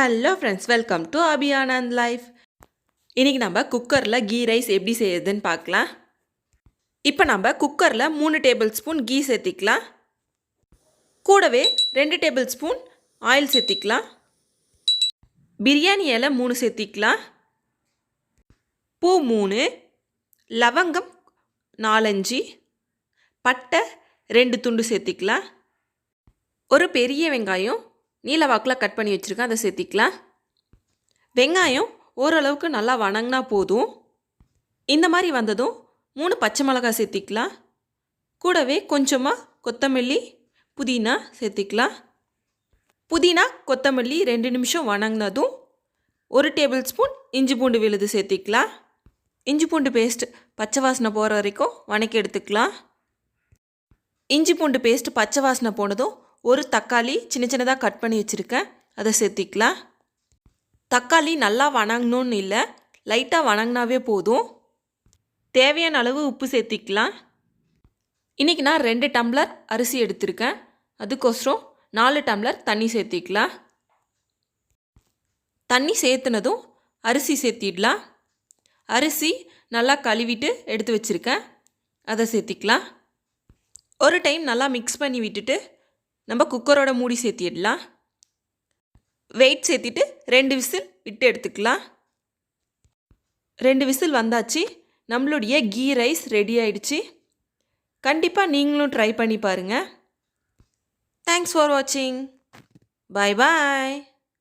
Hello friends, welcome to Abhi Anand life. இன்றைக்கி நம்ம குக்கரில் கீ ரைஸ் எப்படி செய்யுதுன்னு பார்க்கலாம். இப்போ நம்ம குக்கரில் 3 டேபிள் ஸ்பூன் கீ சேர்த்திக்கலாம். கூடவே 2 டேபிள் ஸ்பூன் ஆயில் சேர்த்திக்கலாம். பிரியாணி இலை 3 சேர்த்திக்கலாம். பூ 3, லவங்கம் 4-5, பட்டை 2 துண்டு சேர்த்திக்கலாம். ஒரு பெரிய வெங்காயம் நீல வாக்கில் கட் பண்ணி வச்சுருக்கேன், அதை சேர்த்திக்கலாம். வெங்காயம் ஓரளவுக்கு நல்லா வணங்கினா போதும். இந்த மாதிரி வந்ததும் 3 பச்சை மிளகாய் சேர்த்திக்கலாம். கூடவே கொஞ்சமாக கொத்தமல்லி, புதினா சேர்த்திக்கலாம். புதினா கொத்தமல்லி 2 நிமிஷம் வணங்கினதும் 1 டேபிள் ஸ்பூன் இஞ்சி பூண்டு விழுது சேர்த்திக்கலாம். இஞ்சி பூண்டு பேஸ்ட் பச்சை வாசனை போகிற வரைக்கும் வணக்கி எடுத்துக்கலாம். இஞ்சி பூண்டு பேஸ்ட் பச்சை வாசனை போனதும் ஒரு தக்காளி சின்ன சின்னதாக கட் பண்ணி வச்சுருக்கேன், அதை சேர்த்திக்கலாம். தக்காளி நல்லா வணங்கணும்னு இல்லை, லைட்டாக வணங்கினாவே போதும். தேவையான அளவு உப்பு சேர்த்திக்கலாம். இன்றைக்கி நான் 2 டம்ளர் அரிசி எடுத்திருக்கேன், அதுக்கோசரம் 4 டம்ளர் தண்ணி சேர்த்திக்கலாம். தண்ணி சேர்த்துனதும் அரிசி சேர்த்திடலாம். அரிசி நல்லா கழுவிட்டு எடுத்து வச்சுருக்கேன், அதை சேர்த்திக்கலாம். ஒரு டைம் நல்லா மிக்ஸ் பண்ணி விட்டுட்டு நம்ம குக்கரோட மூடி சேர்த்திடலாம். வெயிட் சேர்த்திட்டு 2 விசில் விட்டு எடுத்துக்கலாம். 2 விசில் வந்தாச்சு. நம்மளுடைய கீ ரைஸ் ரெடி ஆயிடுச்சு. கண்டிப்பாக நீங்களும் ட்ரை பண்ணி பாருங்கள். தேங்க்ஸ் ஃபார் வாட்சிங். பாய் பாய்.